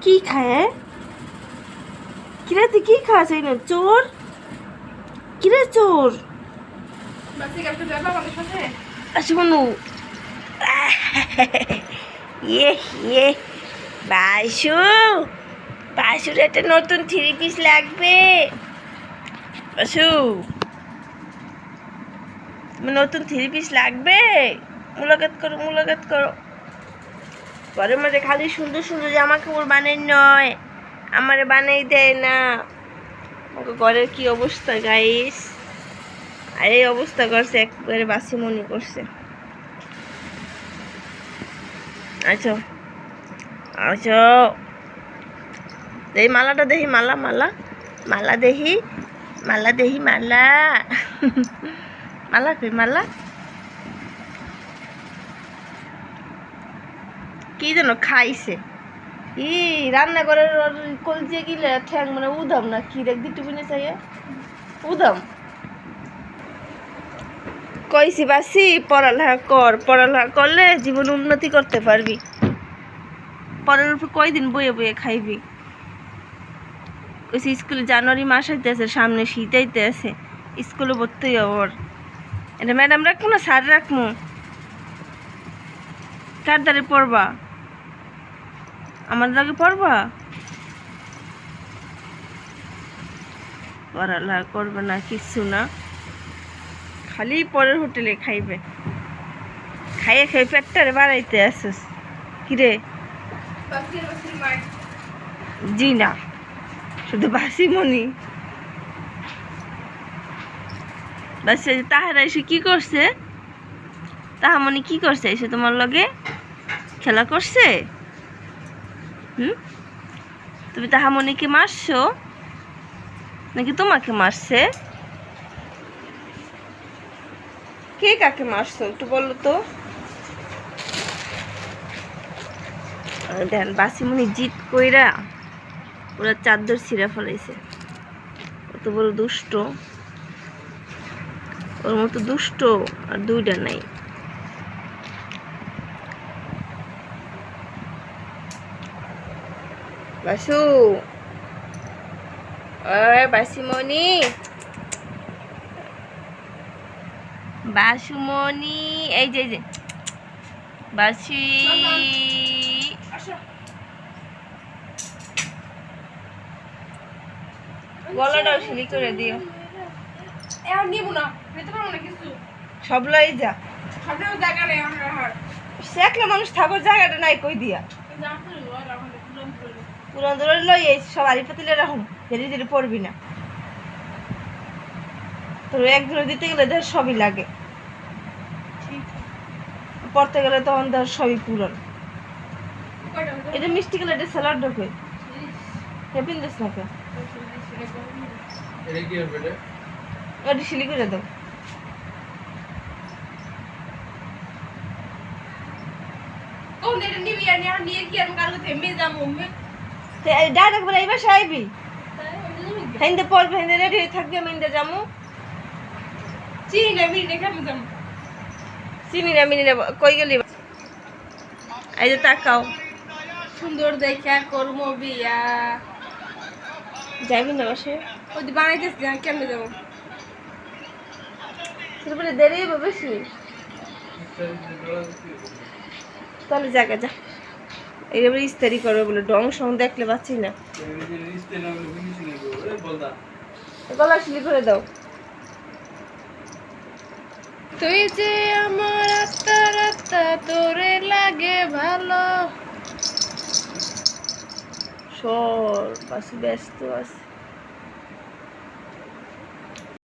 কি খায়? কিরে তুই কি খাস? এই না চোর, কিরে চোর? আসি মনু ইয়ে ইয়ে বাসু, বাসুর একটা নতুন 3 পিস লাগবে। বাসু নতুন 3 পিস লাগবে। মুলাকাত করো, মুলাকাত করো। ঘরের মধ্যে খালি সুন্দর সুন্দর জামা কাপড় বানাই নয়, আমারে বানাই দেয় না। ওকে ঘরের কি অবস্থা গাইস, আর এই অবস্থা করছে একবারে বাসি মনি করছে। আচ্ছা আচ্ছা, এই মালাটা দেখি, মালা মালা মালা দেখি, মালা দেখি, মালা মালা কই মালা? কি যেন খাইছে, ই রান্নাঘরের কলজে গিলে ঠ্যাং মানে উদাম না কি দেখ দিটু বিনে চাইয়ে উদাম। কইছি বাসি পড়ালেখা কর, পড়ালেখা করলে জীবন উন্নতি করতে পারবি। পরের উপর কয়দিন বইয়ে বইয়ে খাইবি? কইছি স্কুলে জানুয়ারি মাস হইতেছে, সামনে শীত আইতেছে, স্কুলে ভর্তি হওয়ার। এটা ম্যাডাম রাখবো না স্যার রাখবো? কার দ্বারে পড়বা? আমার লাগে পড়বা? পড়ালেখা করবে না, কিচ্ছু না, খালি পরের হোটেলে খাইবে। খাইয়ে খাই পেটটারে বাড়াইতে আসিস কিরে? জি না, শুধু বাসি মনি। বাস তাহারা এসে কি করছে? তাহামনি কি করছে? এসে তোমার লগে খেলা করছে? তুমি তাহামনিকে মারছো নাকি তোমাকে মারছে? কে কাকে মারছো একটু বলো তো? দেখেন বাসিমনি জিত কইরা ওরা চাদর ছিঁড়া ফেলাইছে। কত বড় দুষ্ট, ওর মতো দুষ্ট আর দুইটা নাই। বাসু, ওই বাসিমনি, বাসুমনি, এই যে বাসি, গলাটাও সিলি করে দিও। সব লাই যা, একলা মানুষ থাকার জায়গাটা নাই কই দিয়া। পুরান ধরে লই সব আড়ি পাতিলে রাখুন, ধীরে ধীরে পড়বি না। তোর একজনে দিতে গেলে ধর সবই লাগে, পড়তে গেলে তখন ধর সবই পুরন। এটা মিষ্টি গেলে এটা স্যালাড ঢোকে, হেপিন দিস না কে? ওটা সিলি করে দাও। ডাইরেক্ট বলে এইবার সাইবি হেন্দে পড়বে, হেন্দে রেডি হয়ে থাকবে, আমি হেন্দে যামু। চিনি না মিনি রেখে আমি যামু, চিনি না মিনি কই গেলি? এই যে তাকাও, সুন্দর দেখা করবো বিয়া। যাবি না বসে? ওই বানাইতেছি, কেমনে যাবো? তারপরে দেরি হবে বেশি, তাহলে জায়গা যা। এইভাবে ইস্তারি করবে বলে ডং সং দেখলে পাচ্ছি না। গলা সিলি করে দাও। তুই যে আমার আত্মা রাত্তা, তোরে লাগে ভালো। সর বাসি ব্যস্ত আছে।